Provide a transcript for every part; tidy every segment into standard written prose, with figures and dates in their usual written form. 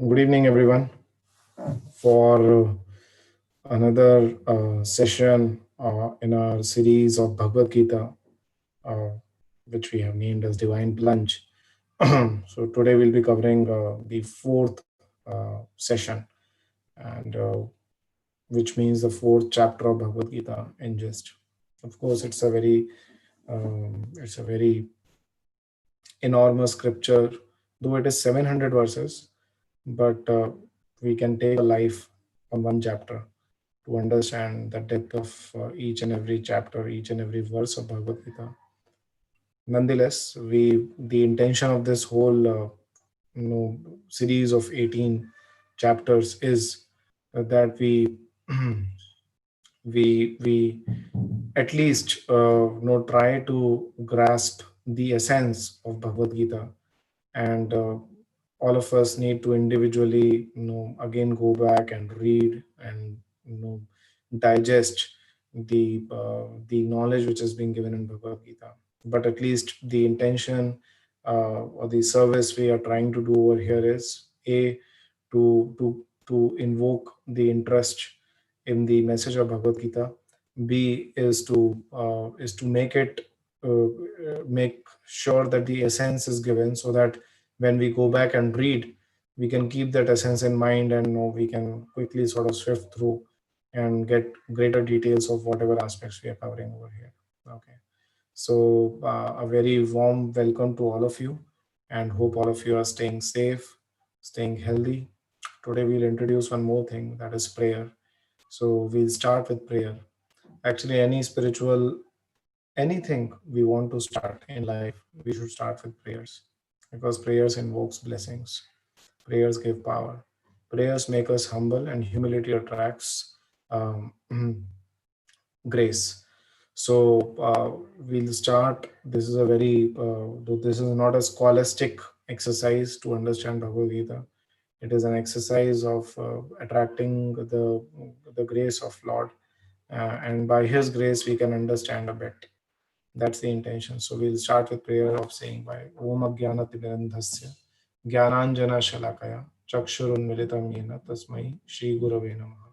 Good evening, everyone, for another session in our series of Bhagavad Gita, uh, which we have named as Divine Plunge. So, today we'll be covering the fourth session, and which means the fourth chapter of Bhagavad Gita in gist. Of course, it's a very enormous scripture, though it is 700 verses, but we can take a life on one chapter to understand the depth of each and every chapter, each and every verse of Bhagavad Gita. Nonetheless, the intention of this whole series of 18 chapters is that we at least try to grasp the essence of Bhagavad Gita, and all of us need to individually again go back and read and digest the knowledge which is being given in Bhagavad Gita. But at least the intention or the service we are trying to do over here is a to invoke the interest in the message of Bhagavad Gita. B is to make sure that the essence is given, so that when we go back and read, we can keep that essence in mind, and we can quickly sort of swift through and get greater details of whatever aspects we are covering over here. Okay. So, a very warm welcome to all of you, and hope all of you are staying safe, staying healthy. Today, we'll introduce one more thing, that is prayer. So, we'll start with prayer. Actually, any spiritual, anything we want to start in life, we should start with prayers, because prayers invokes blessings, prayers give power, prayers make us humble, and humility attracts um, grace. So we'll start. This is a very though this is not a scholastic exercise to understand Bhagavad Gita. It is an exercise of attracting the grace of Lord, and by His grace we can understand a bit. That's the intention. So we'll start with prayer of saying by Om Ajnanatimirandhasya Jnananjana Shalakaya Chakshurunmilitam Yena Tasmai Shri Gurave Namaha.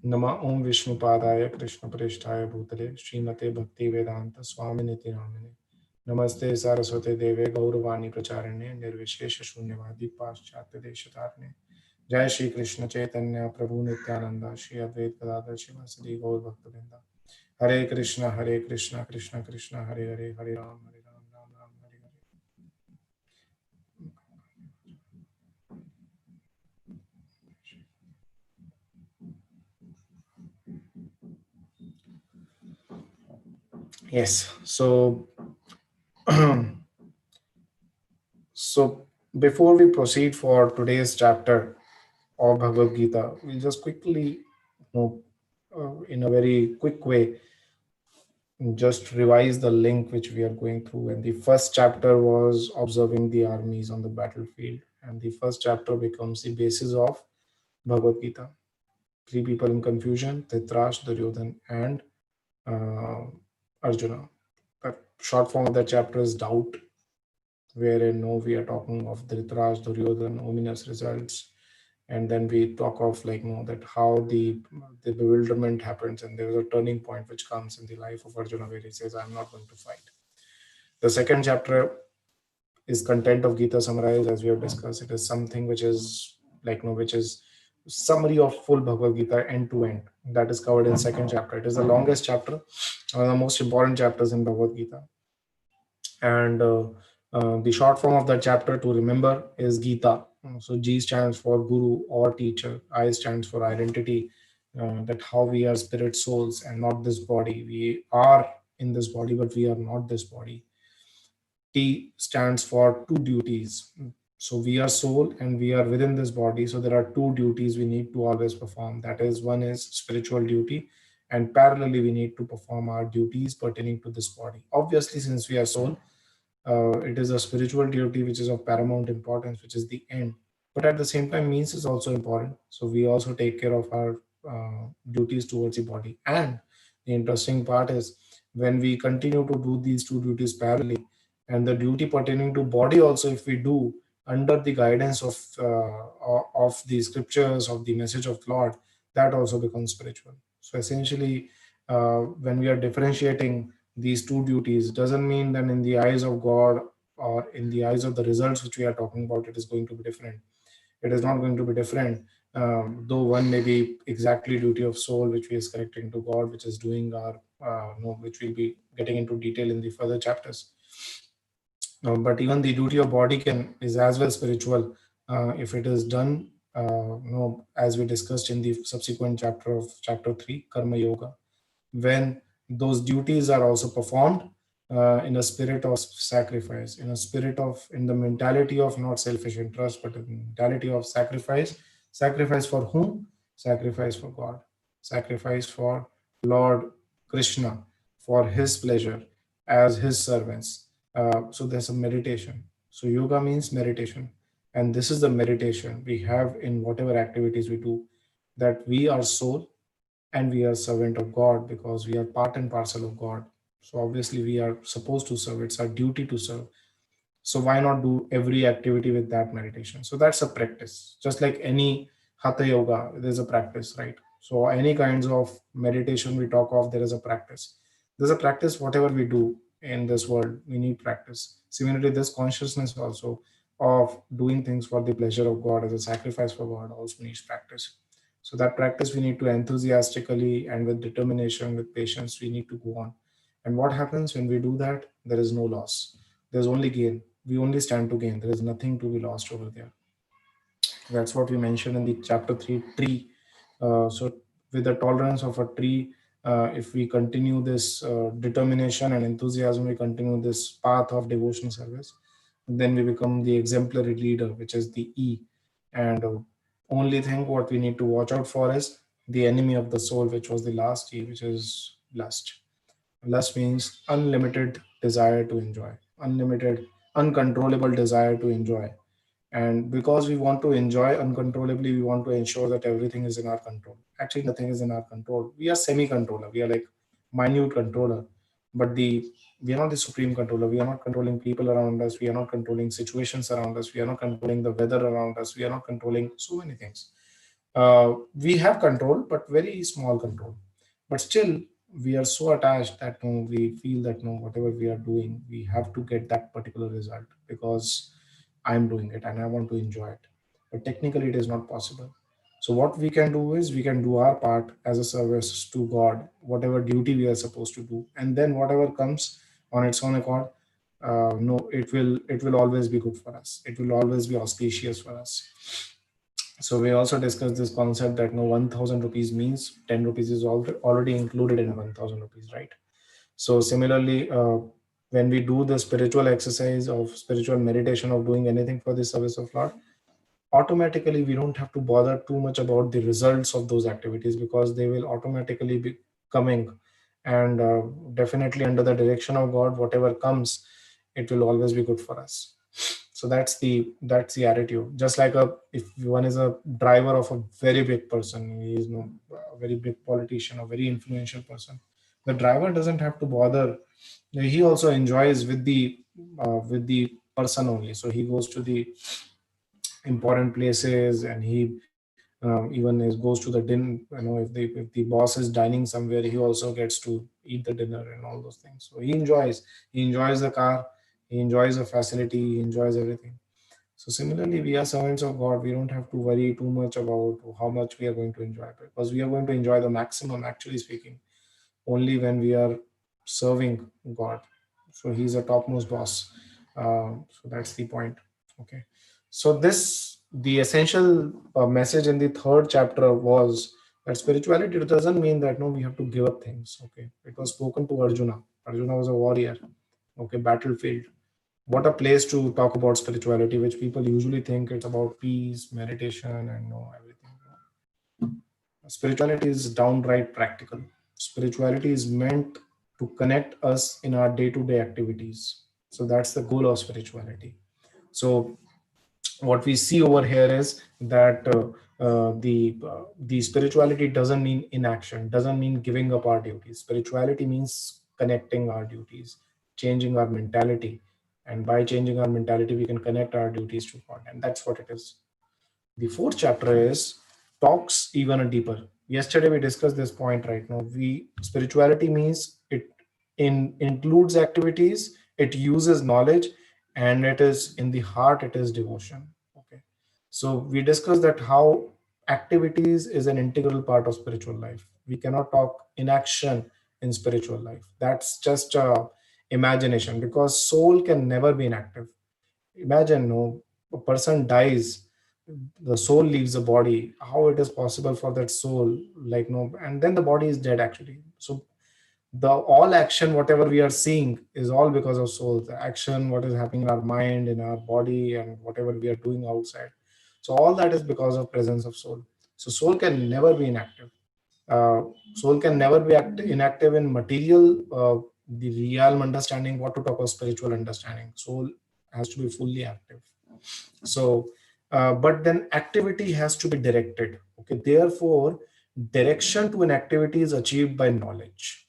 नमः ओम विष्णुपादाय कृष्णप्रेष्ठाय भूतले श्रीमते भक्ति वेदांत स्वामिनिति नामिने नमस्ते सारस्वते देवे गौरवाणी प्रचारिणे निर्विशेष शून्यवादी पाश्चात्य देशतारिणे जय श्री कृष्ण चैतन्य प्रभु नित्यानंदा श्री अद्वैत गदाधर शिवासदि गौर भक्तवृंदा हरे Krishna Krishna Krishna Hare Hare Hare Ram Ram Ram Hare Hare. Yes. So so before we proceed for today's chapter of Bhagavad Gita, we'll just quickly, in a very quick way, just revise the link which we are going through. And the first chapter was observing the armies on the battlefield, and the first chapter becomes the basis of Bhagavad Gita. Three people in confusion: Dhritarashtra, Duryodhan, and uh, Arjuna. The short form of that chapter is doubt, wherein we are talking of Dhritarashtra, Duryodhan, ominous results, and then we talk of that how the bewilderment happens, and there is a turning point which comes in the life of Arjuna where he says, "I'm not going to fight." The second chapter is content of Gita summarized, as we have discussed. It is something which is which is summary of full Bhagavad Gita end to end. That is covered in second chapter. It is the longest chapter, one of the most important chapters in Bhagavad Gita, and the short form of that chapter to remember is Gita. So G stands for Guru or teacher. I stands for identity, that how we are spirit souls and not this body. We are in this body, but we are not this body. T stands for two duties. So we are soul and we are within this body. So there are two duties we need to always perform. That is, one is spiritual duty, and parallelly we need to perform our duties pertaining to this body. Obviously, since we are soul, it is a spiritual duty which is of paramount importance, which is the end. But at the same time, means is also important. So we also take care of our duties towards the body. And the interesting part is when we continue to do these two duties parallelly, and the duty pertaining to body also, if we do, under the guidance of the scriptures, of the message of Lord, that also becomes spiritual. So essentially, when we are differentiating these two duties, doesn't mean that in the eyes of God or in the eyes of the results which we are talking about, it is going to be different. It is not going to be different. Though one may be exactly duty of soul, which we is connecting to God, which is doing our, no, which we'll be getting into detail in the further chapters. But even the duty of body can is as well spiritual if it is done, as we discussed in the subsequent chapter of chapter 3, Karma Yoga, when those duties are also performed in a spirit of sacrifice, in a spirit of, in the mentality of not selfish interest, but in the mentality of sacrifice. Sacrifice for whom? Sacrifice for God. Sacrifice for Lord Krishna, for His pleasure, as His servants. So there's a meditation. So yoga means meditation. And this is the meditation we have in whatever activities we do, that we are soul and we are servant of God because we are part and parcel of God. So obviously we are supposed to serve. It's our duty to serve. So why not do every activity with that meditation? So that's a practice. Just like any hatha yoga, there's a practice, right? So any kinds of meditation we talk of, there is a practice. There's a practice, whatever we do in this world, we need practice. Similarly, this consciousness also of doing things for the pleasure of God as a sacrifice for God also needs practice. So that practice we need to enthusiastically and with determination, with patience, we need to go on. And what happens when we do that? There is no loss. There's only gain. We only stand to gain. There is nothing to be lost over there. That's what we mentioned in the chapter 3 tree. So with the tolerance of a tree, if we continue this determination and enthusiasm, we continue this path of devotional service, then we become the exemplary leader, which is the E. And only thing what we need to watch out for is the enemy of the soul, which was the last E, which is lust. Lust means unlimited desire to enjoy, unlimited, uncontrollable desire to enjoy. And because we want to enjoy uncontrollably, we want to ensure that everything is in our control. Actually, nothing is in our control. We are semi-controller. We are like minute controller, but we are not the supreme controller. We are not controlling people around us. We are not controlling situations around us. We are not controlling the weather around us. We are not controlling so many things. We have control, but very small control. But still, we are so attached that no, we feel that no, whatever we are doing, we have to get that particular result because I'm doing it and I want to enjoy it. But technically, it is not possible. So, what we can do is we can do our part as a service to God, whatever duty we are supposed to do, and then whatever comes on its own accord, no, it will always be good for us. It will always be auspicious for us. So we also discussed this concept that no 1000 rupees means 10 rupees is already included in 1000 rupees, right? So similarly, when we do the spiritual exercise of spiritual meditation of doing anything for the service of Lord, automatically we don't have to bother too much about the results of those activities because they will automatically be coming. And definitely under the direction of God, whatever comes, it will always be good for us. So that's the attitude. Just like a if one is a driver of a very big person, he is no a very big politician, a very influential person, the driver doesn't have to bother. He also enjoys with the person only. So he goes to the important places and he even goes to the dinner. If the boss is dining somewhere, he also gets to eat the dinner and all those things. So he enjoys the car, he enjoys the facility, he enjoys everything. So similarly, we are servants of God. We don't have to worry too much about how much we are going to enjoy because we are going to enjoy the maximum, actually speaking, only when we are serving God. So He's a topmost boss. So that's the point. Okay. So the essential message in the third chapter was that spirituality doesn't mean that no, we have to give up things. Okay. It was spoken to Arjuna. Arjuna was a warrior. Okay. Battlefield. What a place to talk about spirituality, which people usually think it's about peace, meditation, and no everything. Spirituality is downright practical. Spirituality is meant to connect us in our day to day activities. So that's the goal of spirituality. So what we see over here is that the spirituality doesn't mean inaction, doesn't mean giving up our duties. Spirituality means connecting our duties, changing our mentality, And by changing our mentality, we can connect our duties to God. And that's what it is. The fourth chapter is talks even deeper. Yesterday we discussed this point. Right now, we spirituality means it includes activities, it uses knowledge, and it is in the heart, it is devotion. Okay. So we discussed that how activities is an integral part of spiritual life. We cannot talk inaction in spiritual life. That's just imagination, because soul can never be inactive. Imagine, no, a person dies, the soul leaves the body. How it is possible for that soul, like, no, and then the body is dead actually. So the all action whatever we are seeing is all because of soul. The action what is happening in our mind, in our body, and whatever we are doing outside, so all that is because of presence of soul. So soul can never be inactive. uh, Soul can never be inactive in material, the realm understanding. What to talk of spiritual understanding, soul has to be fully active. So but then activity has to be directed. Okay, therefore direction to an activity is achieved by knowledge.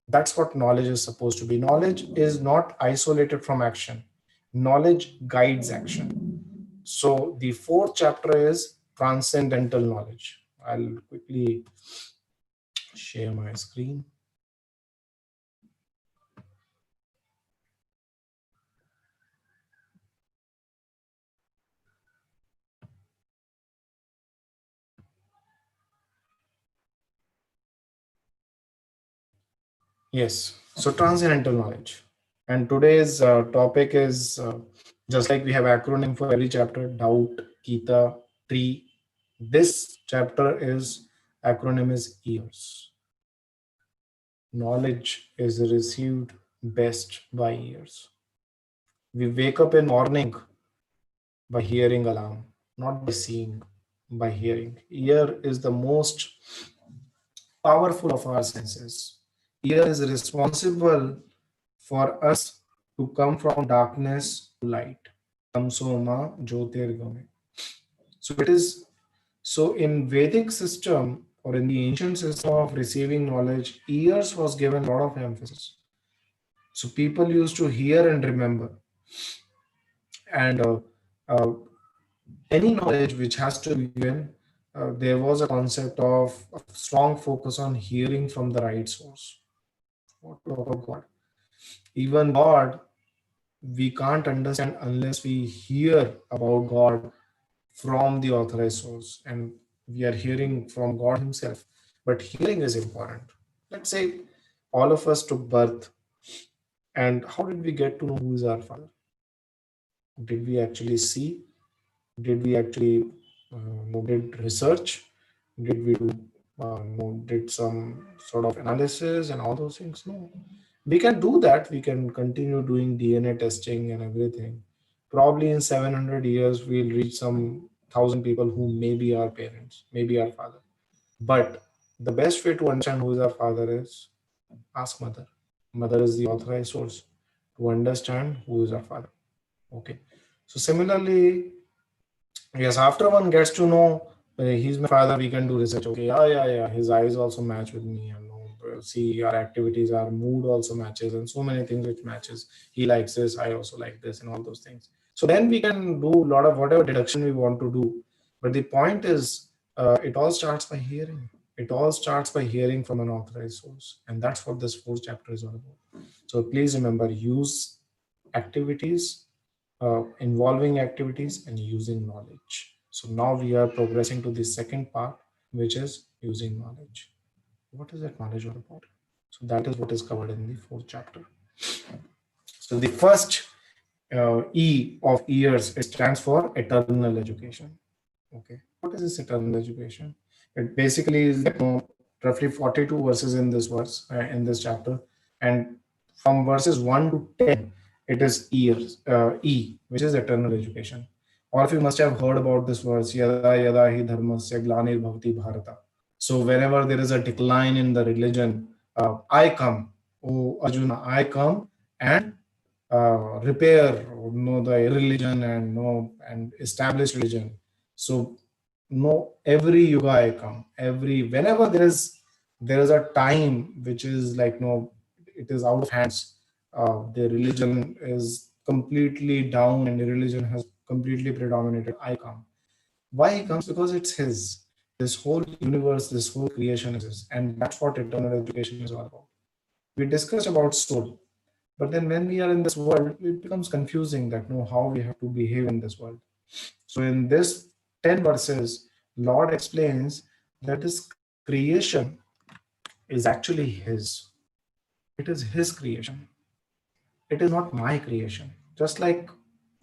That's what knowledge is supposed to be. Knowledge is not isolated from action, knowledge guides action. So the fourth chapter is transcendental knowledge. I'll quickly share my screen. Yes, so transcendental knowledge. And today's topic is just like we have acronym for every chapter: doubt, Gita, tree. This chapter is acronym is ears. Knowledge is received best by ears. We wake up in morning by hearing alarm, not by seeing, by hearing. Ear is the most powerful of our senses. Ear is responsible for us to come from darkness to light. Tamsoma Jyotirgame. So it is, so in Vedic system or in the ancient system of receiving knowledge, ears was given a lot of emphasis. So people used to hear and remember. And uh, any knowledge which has to be given, there was a concept of a strong focus on hearing from the right source. What to talk about God? Even God, we can't understand unless we hear about God from the authorized source, and we are hearing from God Himself. But hearing is important. Let's say all of us took birth, and how did we get to know who is our Father? Did we actually see? Did we actually did research? Did we do did some sort of analysis and all those things? No, we can do that. We can continue doing DNA testing and everything. Probably in 700 years, we'll reach some thousand people who may be our parents, maybe our father. But the best way to understand who is our father is ask mother. Mother is the authorized source to understand who is our father. Okay. So similarly, yes, after one gets to know he's my father, we can do research. Okay, yeah, yeah, yeah. His eyes also match with me, and see our activities, our mood also matches, and so many things which matches. He likes this, I also like this, and all those things. So then we can do a lot of whatever deduction we want to do. But the point is, it all starts by hearing. It all starts by hearing from an authorized source, and that's what this fourth chapter is all about. So please remember, use activities, involving activities and using knowledge. So now we are progressing to the second part, which is using knowledge. What is that knowledge all about? So that is what is covered in the fourth chapter. So the first E of years, it stands for eternal education. Okay, what is this eternal education? It basically is, roughly 42 verses in this verse, in this chapter, and from verses 1 to 10, it is years, E, which is eternal education. All of you must have heard about this verse, yada yada hi dharmasya glanir bhavati bharata. So whenever there is a decline in the religion, I come, oh Arjuna, I come and repair, the religion, and and establish religion. So no, every yuga I come, every whenever there is a time which is like, no, it is out of hands. The religion is completely down and religion has completely predominated, I come. Why he comes? Because it's his. This whole universe, this whole creation is his. And that's what eternal education is all about. We discussed about soul. But then when we are in this world, it becomes confusing that know how we have to behave in this world. So in this 10 verses, Lord explains that this creation is actually his. It is his creation. It is not my creation. Just like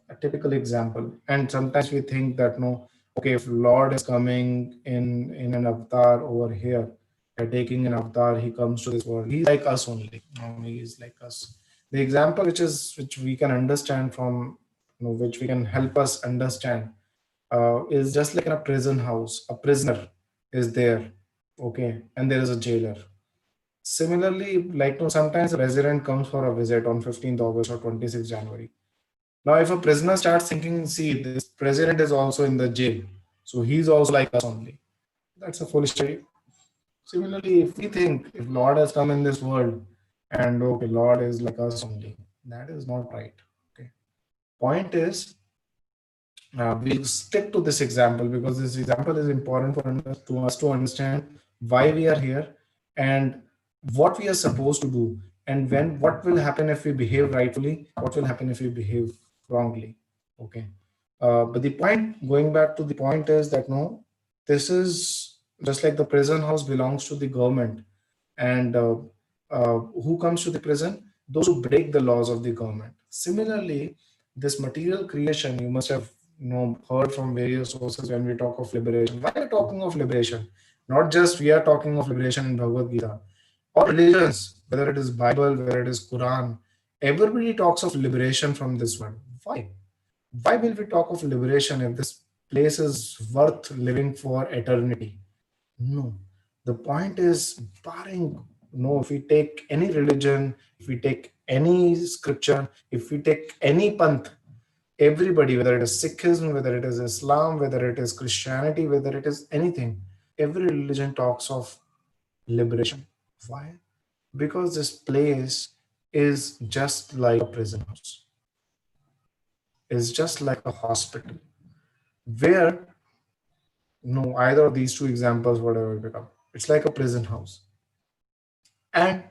a typical example. And sometimes we think that no, okay, if Lord is coming in an avatar over here, taking an avatar, he comes to this world. He's like us only. No, he is like us. The example which we can understand from, which we can help us understand, is just like in a prison house. A prisoner is there, okay, and there is a jailer. Similarly, like no, sometimes a resident comes for a visit on 15th August or 26th January. Now, if a prisoner starts thinking, see, this president is also in the jail, so he's also like us only. That's a foolish theory. Similarly, if we think if Lord has come in this world and okay, Lord is like us only, that is not right. Okay. Point is, we'll stick to this example because this example is important to us to understand why we are here and what we are supposed to do, and when what will happen if we behave rightfully, what will happen if we behave wrongly. Okay. But the point, going back to the point, is that no, this is just like the prison house belongs to the government, and who comes to the prison? Those who break the laws of the government. Similarly, this material creation, you must have heard from various sources when we talk of liberation. Why are we talking of liberation? Not just we are talking of liberation in Bhagavad Gita. All religions, whether it is Bible, whether it is Quran, everybody talks of liberation from this world. Why? Why will we talk of liberation if this place is worth living for eternity? No. The point is, barring, no, if we take any religion, if we take any scripture, if we take any panth, everybody, whether it is Sikhism, whether it is Islam, whether it is Christianity, whether it is anything, every religion talks of liberation. Why? Because this place is just like a prison house, is just like a hospital, where no, either of these two examples, whatever it become, it's like a prison house. And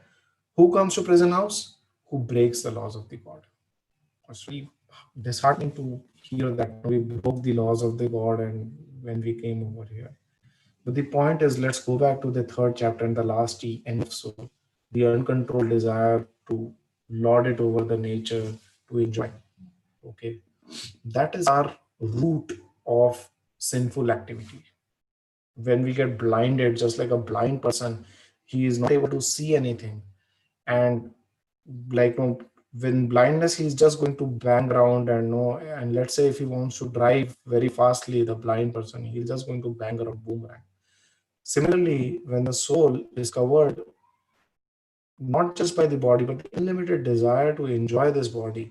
who comes to prison house? Who breaks the laws of the God. It's really disheartening to hear that we broke the laws of the God and when we came over here. But the point is, let's go back to the third chapter and the last E, end of soul, the uncontrolled desire to lord it over the nature, to enjoy. Okay, that is our root of sinful activity. When we get blinded, just like a blind person, he is not able to see anything, and like no, when blindness, he's just going to bang around and no, and let's say if he wants to drive very fastly, the blind person, he's just going to bang around boomerang. Similarly, when the soul is covered not just by the body but the unlimited desire to enjoy this body,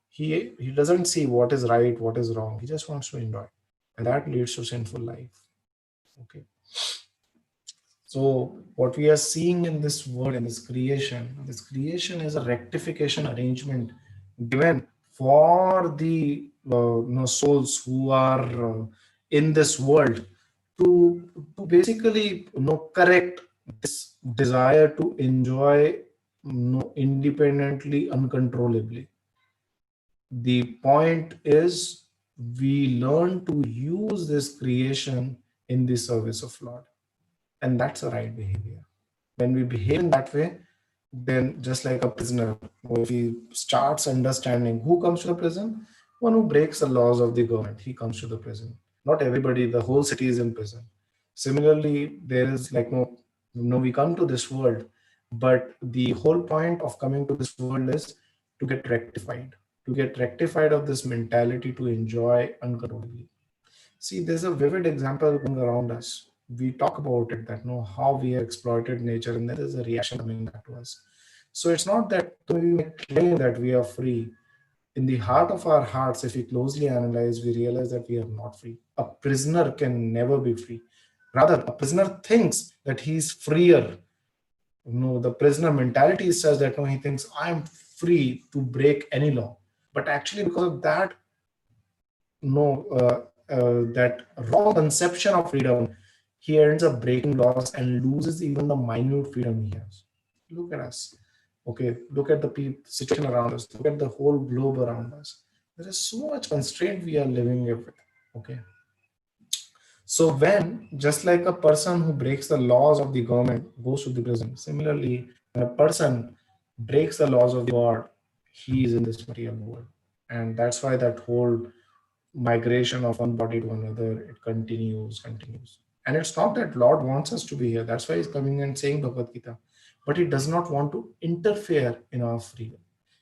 he doesn't see what is right, what is wrong, he just wants to enjoy, and that leads to sinful life. Okay. So what we are seeing in this world, in this creation is a rectification arrangement given for the souls who are in this world to basically correct this desire to enjoy independently, uncontrollably. The point is we learn to use this creation in the service of Lord, and that's the right behavior. When we behave in that way, then just like a prisoner, if he starts understanding who comes to the prison, one who breaks the laws of the government, he comes to the prison. Not everybody, the whole city is in prison. Similarly, there is like we come to this world, but the whole point of coming to this world is to get rectified of this mentality to enjoy uncontrollably. See, there's a vivid example going around us. We talk about it that know how we have exploited nature, and there is a reaction coming back to us. So it's not that though we may claim that we are free. In the heart of our hearts, if we closely analyze, we realize that we are not free. A prisoner can never be free. Rather, a prisoner thinks that he's freer. No, the prisoner mentality is such that no, he thinks I'm free to break any law. But actually, because of that, that wrong conception of freedom, he ends up breaking laws and loses even the minute freedom he has. Look at us. Okay, look at the situation around us. Look at the whole globe around us. There is so much constraint we are living with. Okay, so when, just like a person who breaks the laws of the government goes to the prison, similarly, when a person breaks the laws of God, he is in this material world. And that's why that whole migration of one body to another, it continues. And it's not that Lord wants us to be here. That's why he's coming and saying Bhagavad Gita. But he does not want to interfere in our freedom.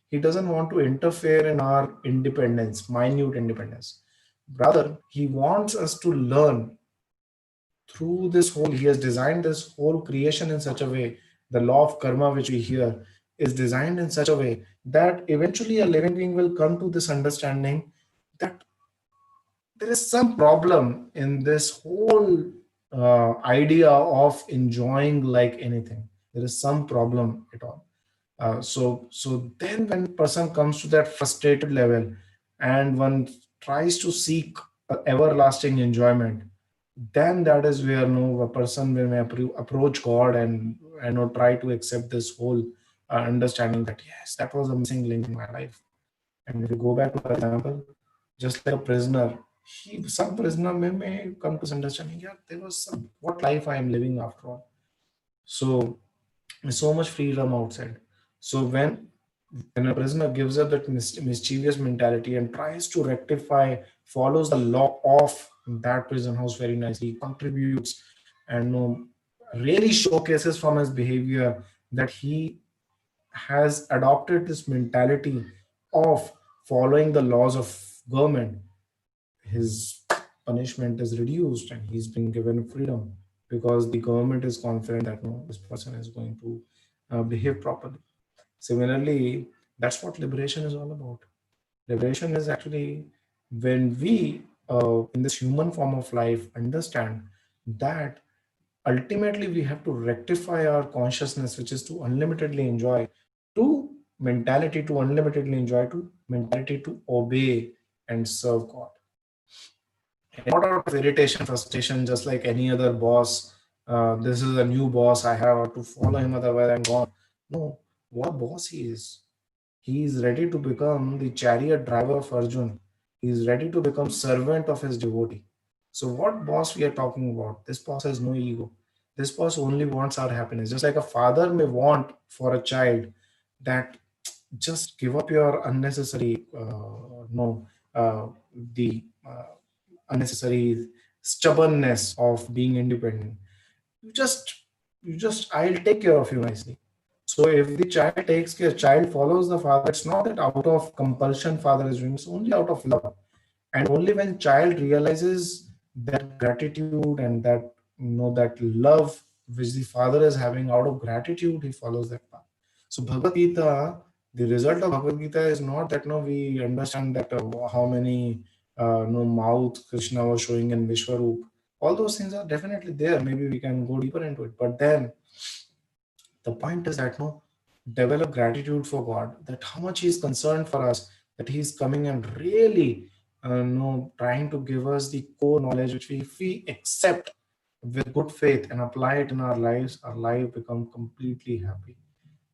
He doesn't want to interfere in our independence, minute independence. Rather, he wants us to learn through this whole, he has designed this whole creation in such a way, the law of karma which we hear is designed in such a way that eventually a living being will come to this understanding that there is some problem in this whole idea of enjoying like anything. There is some problem at all. So then when person comes to that frustrated level and one tries to seek everlasting enjoyment, then that is where no a person will may approach God and not try to accept this whole understanding that yes, that was a missing link in my life. And if you go back to our example, just like a prisoner, some prisoner may come to this understanding, yeah, there was some what life I am living after all. So there's so much freedom outside. So when a prisoner gives up that mischievous mentality and tries to rectify, follows the law of that prison house very nicely, contributes, and really showcases from his behavior that he has adopted this mentality of following the laws of government, his punishment is reduced and he's been given freedom because the government is confident that no, this person is going to behave properly. Similarly, that's what liberation is all about. Liberation is actually when we, in this human form of life, understand that ultimately we have to rectify our consciousness, which is to unlimitedly enjoy, to mentality to unlimitedly enjoy, to mentality to obey and serve God. And not out of irritation, frustration, just like any other boss. This is a new boss, I have to follow him, otherwise I'm gone. No, what boss he is. He is ready to become the chariot driver of Arjun. He is ready to become servant of his devotee. So what boss we are talking about? This boss has no ego. This boss only wants our happiness. Just like a father may want for a child that just give up your unnecessary no the unnecessary stubbornness of being independent. You just I'll take care of you nicely. So if the child takes care, child follows the father, it's not that out of compulsion father is doing, it's only out of love. And only when child realizes that gratitude and that that love which the father is having, out of gratitude he follows that path. So Bhagavad Gita, the result of Bhagavad Gita is not that no we understand that how many no mouth Krishna was showing in Vishwaroop. All those things are definitely there. Maybe we can go deeper into it. But then the point is that no, develop gratitude for God, that how much He is concerned for us, that He is coming and really trying to give us the core knowledge which we, if we accept with good faith and apply it in our lives, our life become completely happy.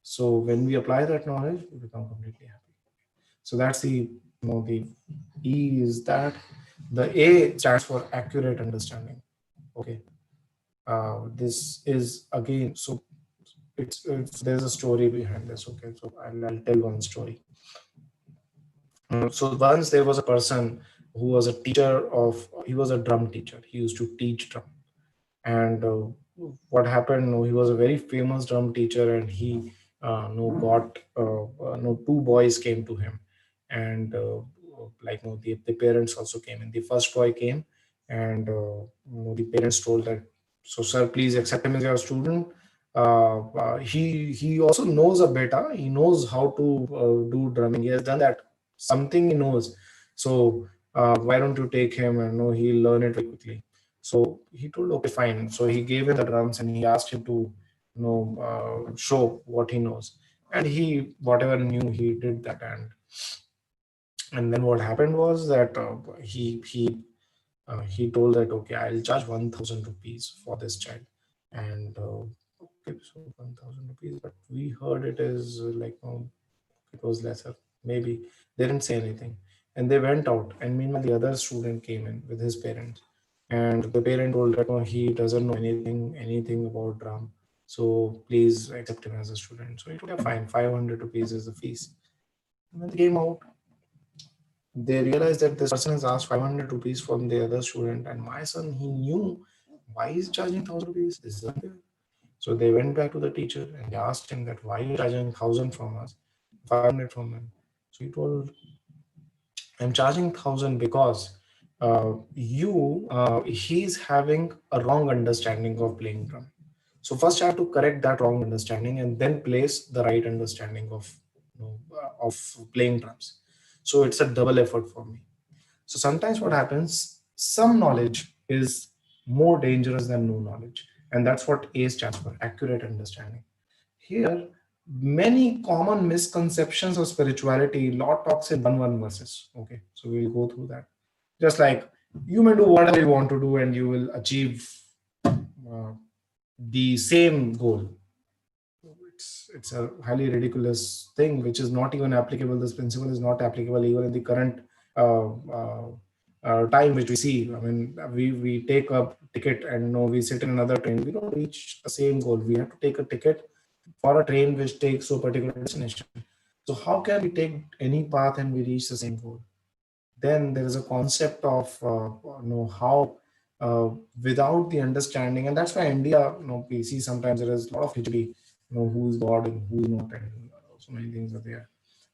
So when we apply that knowledge, we become completely happy. So that's the E is that, the A stands for accurate understanding. Okay. This is again, so it's there's a story behind this. Okay, so I'll tell one story. So once there was a person who was a teacher of, he was a drum teacher. He used to teach drum. And what happened, he was a very famous drum teacher, and he got two boys came to him. And like the parents also came, and the first boy came. And the parents told that, so sir, please accept him as your student. He also knows a beta, he knows how to do drumming, he has done that, something he knows. So why don't you take him, and he'll learn it very quickly. So he told, okay, fine. So he gave him the drums and he asked him to, show what he knows. And he, whatever knew, he did that. And And then what happened was that he told that, okay, I'll charge 1,000 rupees for this child. And okay, so 1,000 rupees, but we heard it is like, it was lesser. Maybe they didn't say anything, and they went out. And meanwhile, the other student came in with his parents, and the parent told that, no, he doesn't know anything about drum. So please accept him as a student. So he told, yeah, fine, 500 rupees is the fees. And when they came out, they realized that this person has asked 500 rupees from the other student, and my son, he knew why he's charging 1,000 rupees. This is unfair. So they went back to the teacher and they asked him that, why are you charging 1,000 from us, 500 from him? So he told, I'm charging 1,000 because he's having a wrong understanding of playing drum. So first I have to correct that wrong understanding and then place the right understanding of, of playing drums. So it's a double effort for me. So sometimes what happens, some knowledge is more dangerous than no knowledge. And that's what A stands for, accurate understanding. Here, many common misconceptions of spirituality, Lord talks in one verses. Okay, so we'll go through that. Just like you may do whatever you want to do and you will achieve uh, the same goal. It's a highly ridiculous thing which is not even applicable. This principle is not applicable even in the current uh, uh, time which we see. I mean, we take a ticket and no, we sit in another train. We don't reach the same goal. We have to take a ticket for a train which takes to a particular destination. So how can we take any path and we reach the same goal? Then there is a concept of how uh, without the understanding, and that's why India, we see sometimes there is a lot of history, who is God and who is not, and so many things are there.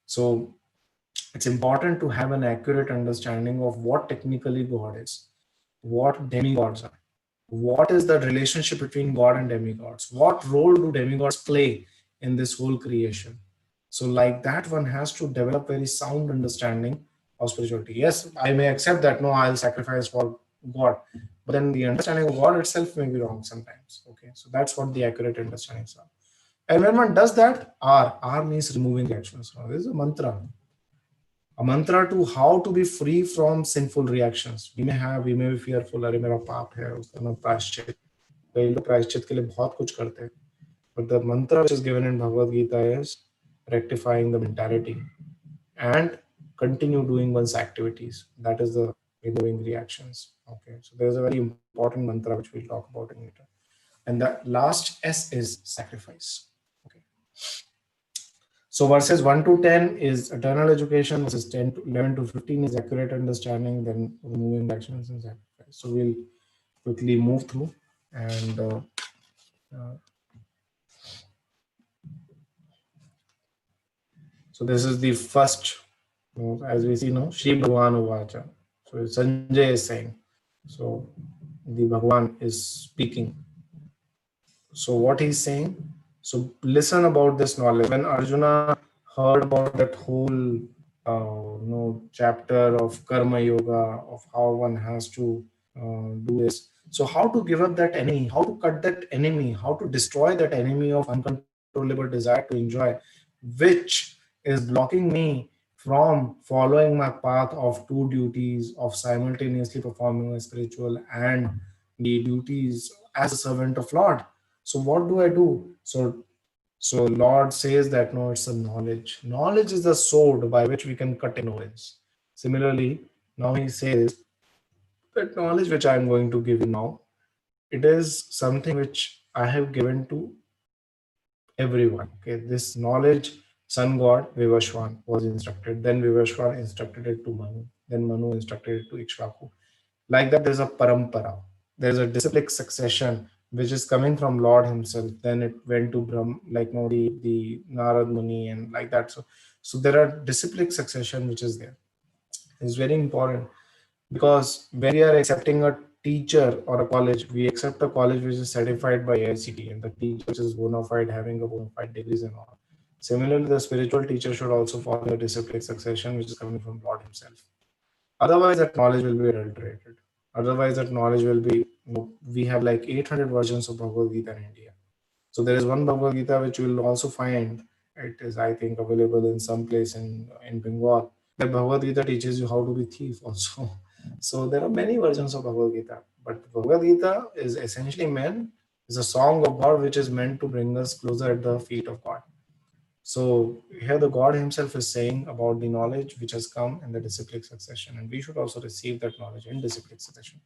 So it's important to have an accurate understanding of what technically God is, what demigods are, what is the relationship between God and demigods, what role do demigods play in this whole creation. So like that, one has to develop very sound understanding of spirituality. Yes, I may accept that, no, I'll sacrifice for God, but then the understanding of God itself may be wrong sometimes. Okay, so that's what the accurate understandings are. And when one does that, R means removing reactions. Now, this is a mantra to how to be free from sinful reactions. We may be fearful, अरे मेरा पाप है, उसका ना प्रायश्चित. कई लोग प्रायश्चित के लिए बहुत कुछ करते हैं. But the mantra which is given in Bhagavad Gita is rectifying the mentality and continue doing one's activities. That is the removing reactions. Okay, so there's a very important mantra which we'll talk about in later. And the last S is sacrifice. Okay. So verses 1 to 10 is eternal education, verses 10 to 11 to 15 is accurate understanding, then removing actions and sacrifice. So we'll quickly move through. And uh, so this is the first, as we see now, Shri Bhagavan Uvacha. So Sanjay is saying, so the Bhagavan is speaking. So what he's saying, so listen about this knowledge. When Arjuna heard about that whole chapter of karma yoga, of how one has to do this, so how to give up that enemy, how to cut that enemy, how to destroy that enemy of uncontrollable desire to enjoy, which is blocking me from following my path of two duties of simultaneously performing a spiritual and the duties as a servant of Lord. So what do I do? So Lord says that, no, it's a knowledge. Knowledge is the sword by which we can cut ignorance. Similarly, now he says that knowledge which I am going to give you now, it is something which I have given to everyone. Okay, this knowledge, sun god Vivashwan was instructed. Then Vivashwan instructed it to Manu. Then Manu instructed it to Ikshvaku. Like that, there's a parampara. There's a disciplic succession which is coming from Lord Himself. Then it went to Brahm, like no, the Narad Muni, and like that. So there are disciplic succession which is there. It's very important because when we are accepting a teacher or a college, we accept a college which is certified by AICT and the teacher which is bona fide, having a bona fide degrees and all. Similarly, the spiritual teacher should also follow the disciplic succession which is coming from Lord Himself. Otherwise, that knowledge will be adulterated. Otherwise, that knowledge will be, we have like 800 versions of Bhagavad Gita in India. So there is one Bhagavad Gita which you will also find. It is, I think, available in some place in Bengal. That Bhagavad Gita teaches you how to be thief also. So there are many versions of Bhagavad Gita, but Bhagavad Gita is essentially meant is a song of God which is meant to bring us closer at the feet of God. So here the God himself is saying about the knowledge which has come in the disciplic succession, and we should also receive that knowledge in disciplic succession,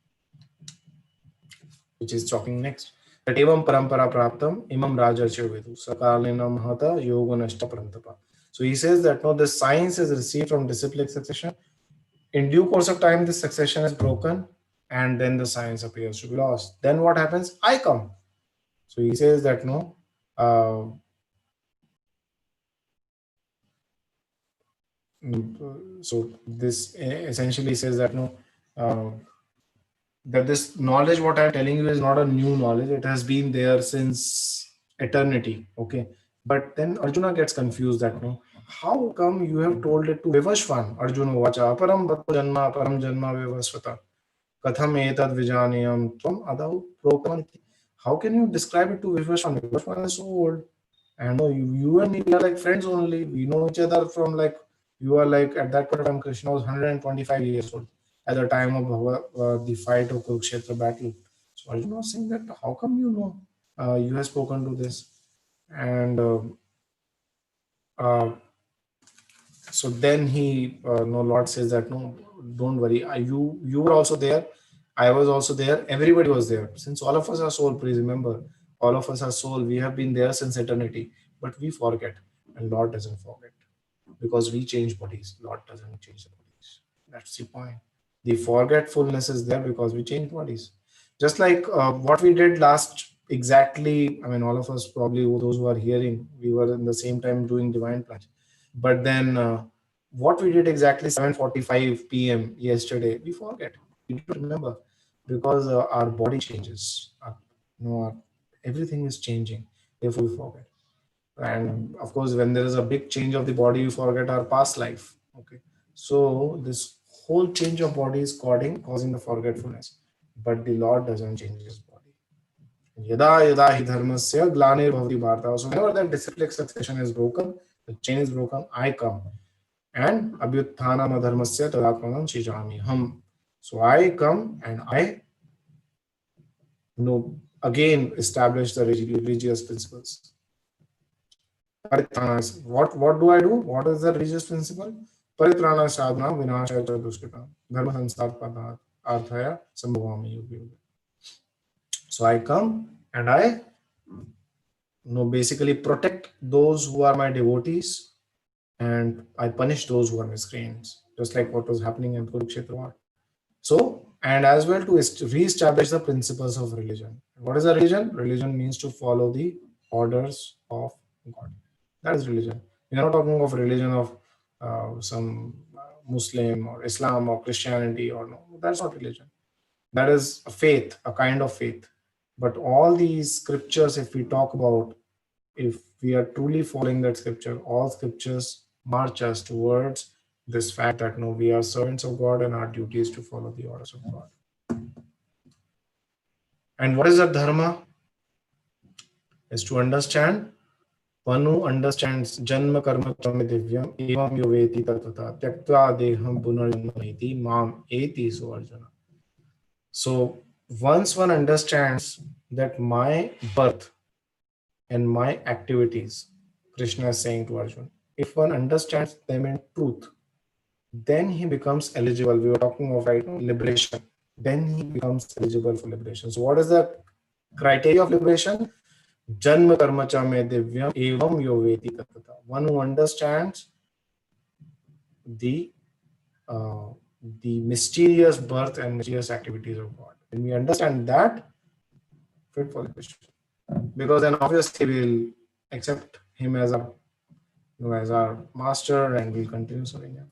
which is talking next. That evam parampara praptam imam rajarche vedu sakalinam hata yoga nashta parantapa. So he says that no, this science is received from disciplic succession. In due course of time, this succession is broken, and then the science appears to be lost. Then what happens? I come. So he says that no, uh, so this essentially says that no, uh, that this knowledge what I'm telling you is not a new knowledge. It has been there since eternity. Okay. But then Arjuna gets confused that no, how come you have told it to Vivashvan? Arjuna vacha aparam bhatto janma aparam janma vivasvata. Katham etad vijaniyam tvam adau prokamaniti. How can you describe it to Vivashvan? Vivashvan is so old. And no, you and me, we are like friends only. We know each other from like, you are like, at that point of time, Krishna was 125 years old at the time of the fight of Kurukshetra battle. So Arjuna was saying that, how come you know? You have spoken to this. And uh, so then he, no, Lord says that, no, don't worry. You were also there. I was also there. Everybody was there. Since all of us are soul, please remember, all of us are soul. We have been there since eternity, but we forget. And Lord doesn't forget because we change bodies. Lord doesn't change the bodies. That's the point. The forgetfulness is there because we change bodies. Just like what we did last exactly, I mean, all of us probably, those who are hearing, we were in the same time doing divine plans. But then what we did exactly 7:45 p.m. yesterday, we forget. We don't remember because our body changes. Everything is changing. Therefore, we forget. And of course, when there is a big change of the body, we forget our past life. Okay, so this whole change of body is causing the forgetfulness, but the Lord doesn't change his body. Yada yada hi dharmasya glanir bhavati bharata. So whenever that disciplic succession is broken, the chain is broken, I come. And abhyutthana dharmasya tadatmanam shijami ham. So I come and I again establish the religious principles. Paritranas. What do I do? What is the religious principle? Paritrana sadhana vinashaya cha dushkritam. Dharma sansarpada arthaya sambhavami yuga yuga. So I come and I basically protect those who are my devotees and I punish those who are miscreants, just like what was happening in Kurukshetra war. So, and as well to re-establish the principles of religion. What is a religion? Religion means to follow the orders of God. That is religion. We are not talking of religion of some Muslim or Islam or Christianity or no. That's not religion. That is a faith, a kind of faith. But all these scriptures, if we talk about, if we are truly following that scripture, all scriptures march us towards this fact that no, we are servants of God and our duty is to follow the orders of God. And what is that dharma? Is to understand. One who understands Janma Karma Chame Divyam Evam Yoveti Tatata Tyaktva Deham Punarjanmati Mam Eti So Arjuna. So once one understands that my birth and my activities, Krishna is saying to Arjuna, if one understands them in truth, then he becomes eligible. We were talking of right now, liberation. Then he becomes eligible for liberation. So what is the criteria of liberation? Janma karma cha me divyam evam yo veti tatata. One who understands the uh, the mysterious birth and mysterious activities of God. When we understand that, fit for liberation. Because then obviously we'll accept him as as our master and we'll continue serving him.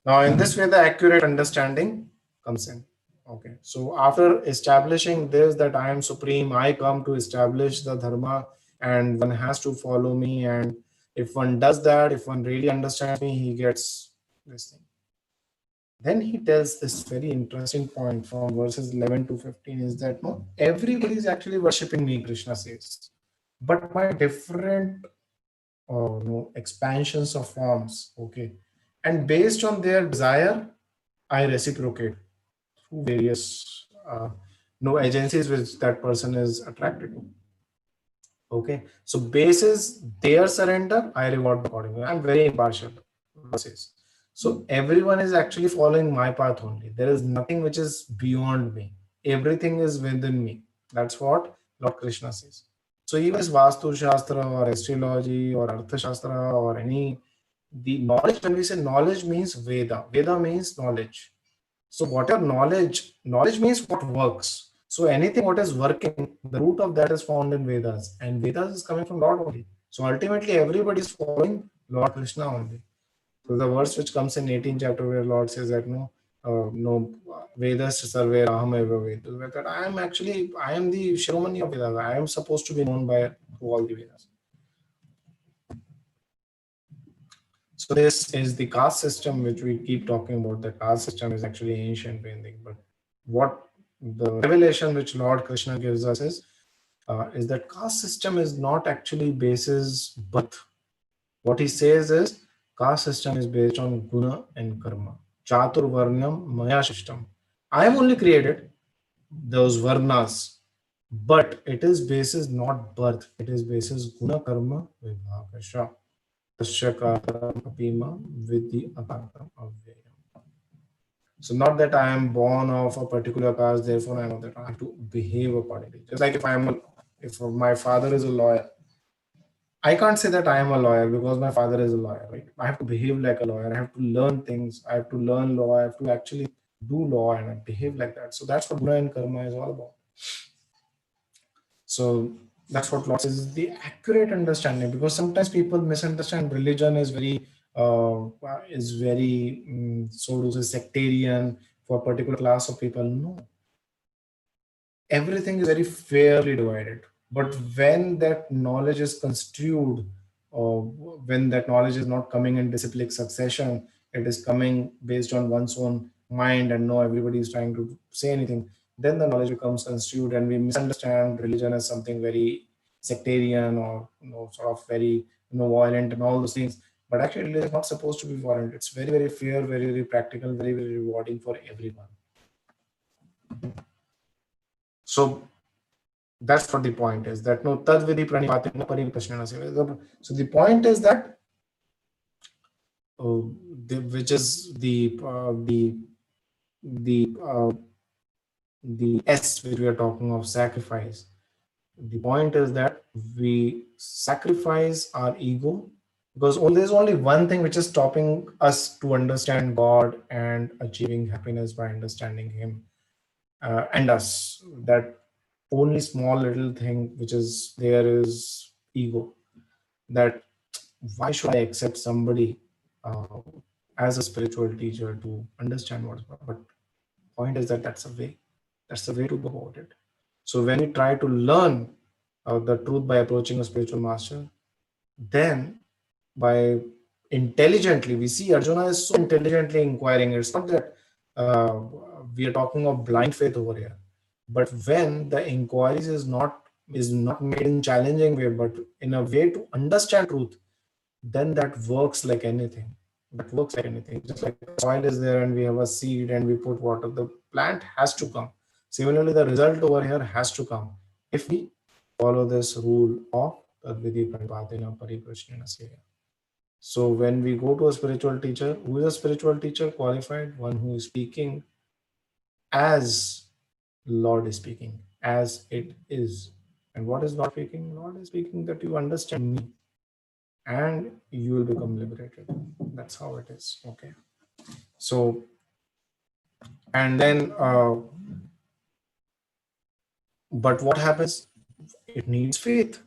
Now, in this way, the accurate understanding comes in. Okay. So after establishing this, that I am supreme, I come to establish the dharma and one has to follow me. And if one does that, if one really understands me, he gets this thing. Then he tells this very interesting point from verses 11 to 15 is that no, everybody is actually worshipping me, Krishna says, but by different expansions of forms. Okay. And based on their desire, I reciprocate through various no agencies which that person is attracted to. Okay, so basis their surrender, I reward accordingly. I'm very impartial, Lord says. So everyone is actually following my path only. There is nothing which is beyond me. Everything is within me. That's what Lord Krishna says. So even this Vastu Shastra or astrology or Artha Shastra or any the knowledge, when we say knowledge means Veda. Veda means knowledge. So whatever knowledge means what works. So anything what is working, the root of that is found in Vedas, and Vedas is coming from Lord only. So ultimately, everybody is following Lord Krishna only. So the verse which comes in 18th chapter where Lord says that no Vedas sarve aham eva Vedas. That I am the Shiromani of Vedas. I am supposed to be known by through all the Vedas. So this is the caste system which we keep talking about. The caste system is actually ancient Vedic, but what the revelation which Lord Krishna gives us is that caste system is not actually basis birth. What he says is caste system is based on guna and karma. Chatur varnam maya system. I am only created those varnas, but it is basis not birth. It is basis guna karma vibhakasha. Tasya apima vidhi akatam avyayam. So not that I am born of a particular caste, therefore I know that I have to behave accordingly. Just like if my father is a lawyer, I can't say that I am a lawyer because my father is a lawyer, right? I have to behave like a lawyer. I have to learn things. I have to learn law. I have to actually do law and I behave like that. So that's what guna and karma is all about. So that's what Lord says is the accurate understanding, because sometimes people misunderstand religion is very so to say sectarian for a particular class of people. No, everything is very fairly divided. But when that knowledge is construed, or when that knowledge is not coming in disciplic succession, it is coming based on one's own mind, and no, everybody is trying to say anything, then the knowledge becomes construed, and we misunderstand religion as something very sectarian or sort of very violent and all those things. But actually, it is not supposed to be violent. It's very, very fair, very, very practical, very, very rewarding for everyone. So that's what the point is, that no tad vidhi pranipatina pariprashnana seva. So the point is that which is the the S which we are talking of, sacrifice. The point is that we sacrifice our ego, because there's only one thing which is stopping us to understand God and achieving happiness by understanding Him and us. That only small little thing which is there is ego. That why should I accept somebody uh, as a spiritual teacher to understand what's wrong? But point is that that's the way to go about it. So when we try to learn the truth by approaching a spiritual master, then by intelligently, we see Arjuna is so intelligently inquiring. It's not that uh, we are talking of blind faith over here, but when the inquiries is not made in challenging way, but in a way to understand truth, then that works like anything. That works like anything. Just like soil is there and we have a seed and we put water, the plant has to come. Similarly, the result over here has to come if we follow this rule of Tadvidi Pranipatina Pariprashnena Seya. So when we go to a spiritual teacher, who is a spiritual teacher? Qualified, one who is speaking as Lord is speaking, as it is. And what is Lord speaking? Lord is speaking that you understand me and you will become liberated. That's how it is. Okay. So, and then, but what happens? It needs faith.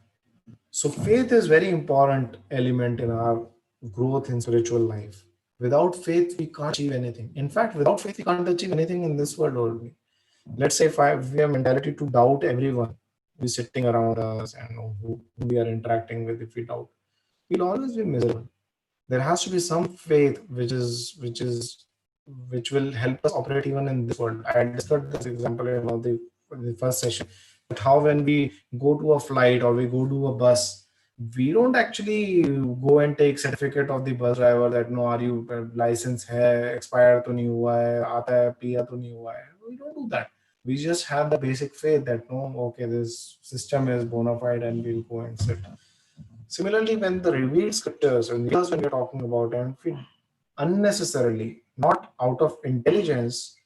So, faith is very important element in our growth in spiritual life. Without faith, we can't achieve anything. In fact, without faith, we can't achieve anything in this world only. Let's say if we have mentality to doubt everyone who's sitting around us and who we are interacting with, if we doubt, we'll always be miserable. There has to be some faith which will help us operate even in this world. I discussed this example in one of the first session, but how when we go to a flight or we go to a bus, We don't actually go and take certificate of the bus driver that no, are you license hai expire to nahi hua hai, aata hai PR to nahi hua hai. We don't do that. We just have the basic faith that no, okay, this system is bona fide and we'll go and sit. Similarly, when the revealed scriptures and Vedas, when we're talking about, and we unnecessarily, not out of intelligence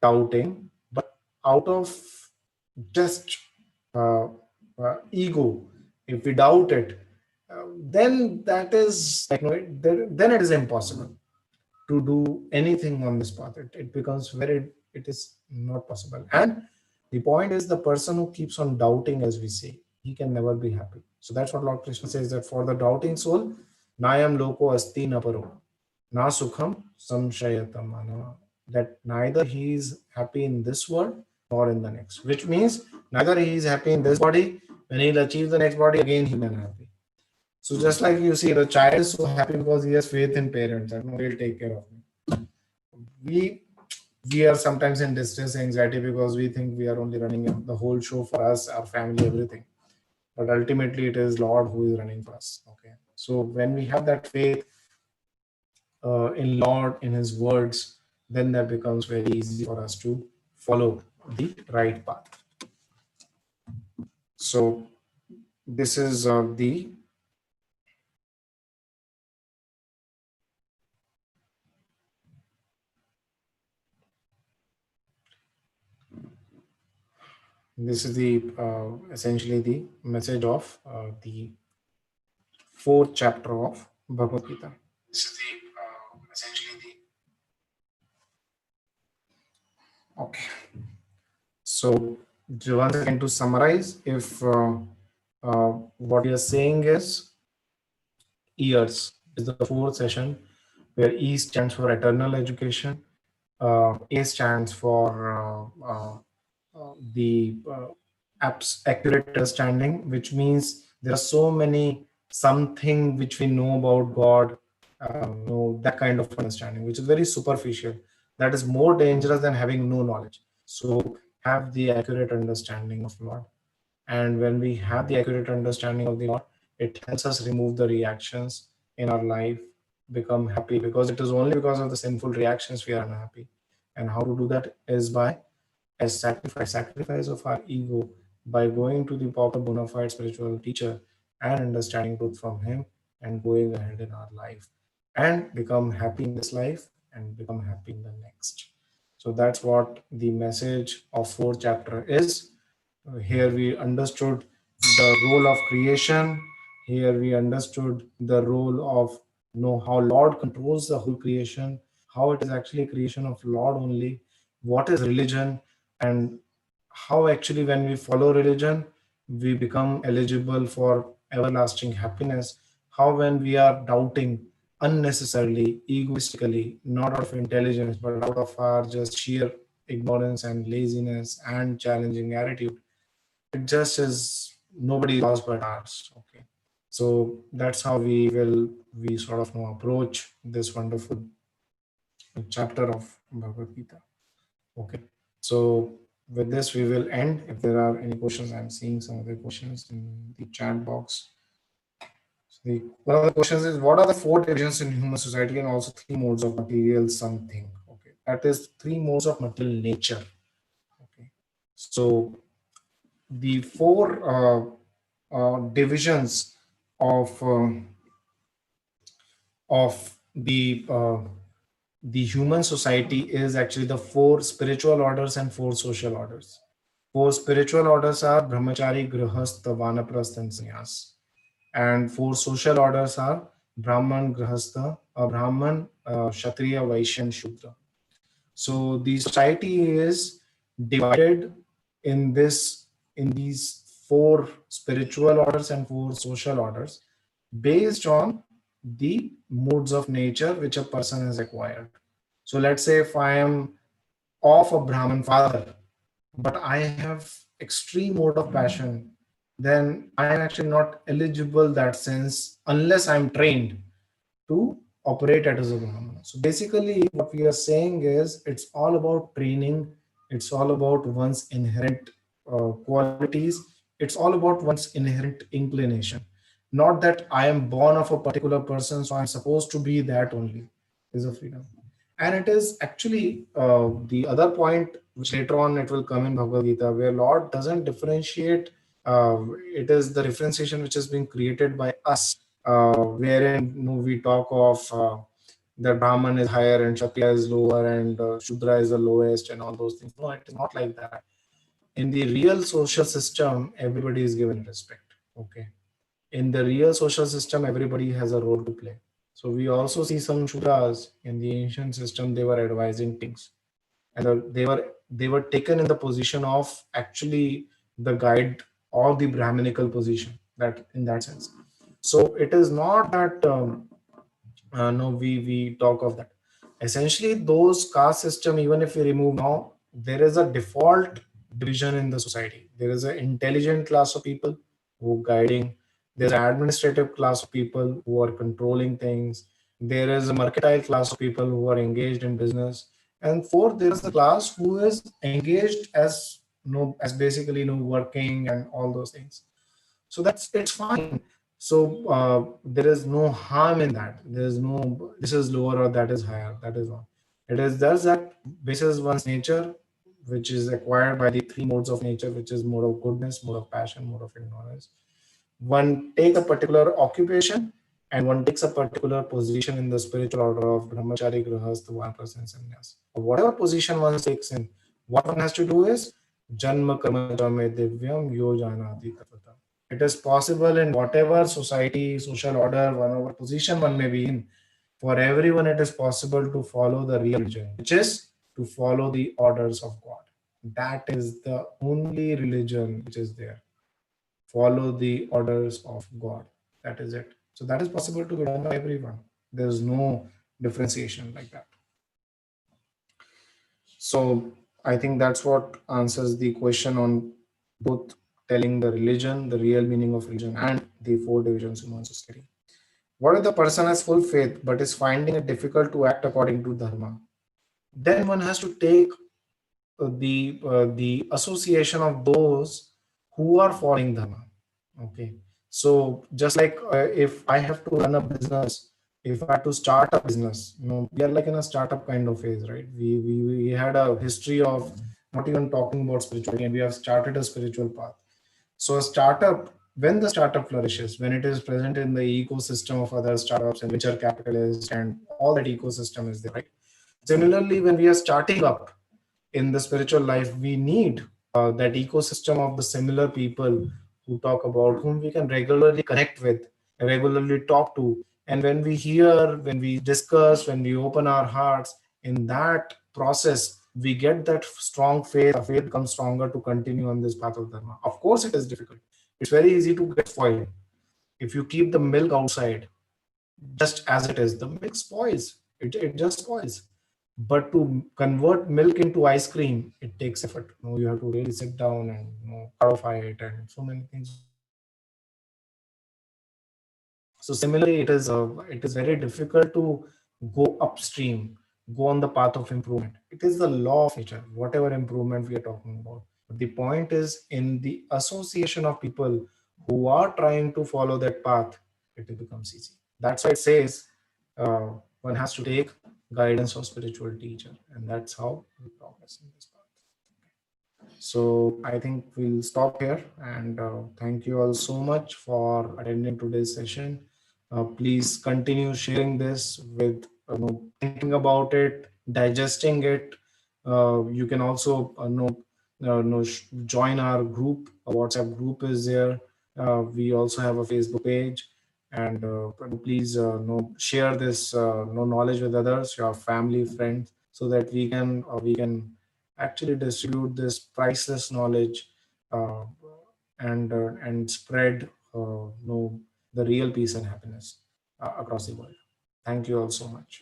doubting, but out of just uh, ego, if we doubt it, then that is like, no, then it is impossible to do anything on this path. It becomes very, it is not possible. And the point is, the person who keeps on doubting, as we say, he can never be happy. So that's what Lord Krishna says, that for the doubting soul, nayam loko asti na paro, na sukham samshayatamana, that neither he is happy in this world nor in the next, which means neither he is happy in this body. When he'll achieve the next body, again he'll be unhappy. So just like you see, the child is so happy because he has faith in parents that no, they'll take care of me. We are sometimes in distress anxiety because we think we are only running the whole show for us, our family, everything. But ultimately, it is Lord who is running for us. Okay. So when we have that faith in Lord, in His words, then that becomes very easy for us to follow the right path. So this is the essentially the message of the fourth chapter of Bhagavad Gita. This is the essentially the okay. So once again, to summarize, if what we are saying is E.A.R.S is the fourth session, where E stands for eternal education, A stands for the accurate understanding, which means there are so many something which we know about God, that kind of understanding, which is very superficial. That is more dangerous than having no knowledge. So have the accurate understanding of Lord. And when we have the accurate understanding of the Lord, it helps us remove the reactions in our life, become happy, because it is only because of the sinful reactions we are unhappy. And how to do that is by a sacrifice of our ego, by going to the proper bona fide spiritual teacher and understanding truth from him and going ahead in our life and become happy in this life and become happy in the next. So that's what the message of fourth chapter is. Here we understood the role of creation. Here we understood the role of how Lord controls the whole creation, how it is actually creation of Lord only, what is religion, and how actually when we follow religion, we become eligible for everlasting happiness. How when we are doubting unnecessarily, egoistically, not out of intelligence, but out of our just sheer ignorance and laziness and challenging attitude, it just is nobody lost but ours. Okay. So that's how we sort of approach this wonderful chapter of Bhagavad Gita. Okay. So with this we will end. If there are any questions, I'm seeing some other questions in the chat box. So one of the questions is, what are the four divisions in human society and also three modes of material something? Okay. That is three modes of material nature. Okay. So the four divisions of the human society is actually the four spiritual orders and four social orders. Four spiritual orders are brahmachari, grihastha, vanaprastha, and sannyas. And four social orders are brahman, grihastha, brahman, kshatriya, vaishya, and shudra. So the society is divided in this in these four spiritual orders and four social orders based on the modes of nature which a person has acquired. So let's say if I am of a Brahmin father, but I have extreme mode of passion, then I am actually not eligible that sense unless I'm trained to operate as a Brahmana. So basically, what we are saying is it's all about training, it's all about one's inherent qualities, it's all about one's inherent inclination. not that I am born of a particular person, so I'm supposed to be that only. Is a freedom. And it is actually the other point which later on it will come in Bhagavad Gita, where Lord doesn't differentiate. uh, it is the differentiation which has been created by us, wherein we talk of that Brahman is higher and Kshatriya is lower and Shudra is the lowest and all those things. No, it is not like that. In the real social system, everybody is given respect. Okay. In the real social system, everybody has a role to play. So we also see some Shudras in the ancient system, they were advising kings. And they were taken in the position of actually the guide or the Brahminical position, that in that sense. So it is not that no, we talk of that. Essentially, those caste system, even if we remove now, there is a default division in the society. There is an intelligent class of people who are guiding. There's an administrative class of people who are controlling things. There is a mercantile class of people who are engaged in business. And fourth, there is the class who is engaged as as basically working and all those things. So it's fine. So there is no harm in that. There is no this is lower or that is higher. That is wrong. It is thus that basis one's nature, which is acquired by the three modes of nature, which is mode of goodness, mode of passion, mode of ignorance. One takes a particular occupation and one takes a particular position in the spiritual order of brahmachari, grihastha, vanaprastha, and sannyas. Whatever position one takes in, what one has to do is janma karma me divyam yo janati tatata. It is possible in whatever society, social order, whatever position one may be in, for everyone it is possible to follow the real religion, which is to follow the orders of God. That is the only religion which is there. Follow the orders of God. That is it. So that is possible to be done by everyone. There's no differentiation like that. So I think that's what answers the question on both telling the religion, the real meaning of religion, and the four divisions in one society. What if the person has full faith but is finding it difficult to act according to dharma? Then one has to take the association of those who are following dharma. Okay, so just like if I have to run a business, if I have to start a business, we are like in a startup kind of phase, right? We had a history of not even talking about spirituality, and we have started a spiritual path. So a startup, when the startup flourishes, when it is present in the ecosystem of other startups and venture capitalists and all that ecosystem is there, right? Similarly, when we are starting up in the spiritual life, we need that ecosystem of the similar people who talk about, whom we can regularly connect with, regularly talk to. And when we hear, when we discuss, when we open our hearts, in that process, we get that strong faith. Our faith becomes stronger to continue on this path of Dharma. Of course, it is difficult. It's very easy to get spoiled. If you keep the milk outside, just as it is, the milk spoils. It just spoils. But to convert milk into ice cream, it takes effort. You have to really sit down and codify it and so many things. So similarly, it is very difficult to go upstream, go on the path of improvement. It is the law of nature, whatever improvement we are talking about. But the point is in the association of people who are trying to follow that path, it becomes easy. That's why it says uh, one has to take guidance of spiritual teacher, and that's how we progress in this path. So I think we'll stop here, and thank you all so much for attending today's session. Please continue sharing this with, thinking about it, digesting it. You can also join our group. A WhatsApp group is there. We also have a Facebook page, and please share this knowledge with others, your family, friends, so that we can actually distribute this priceless knowledge, uh, and spread the real peace and happiness across the world. Thank you all so much.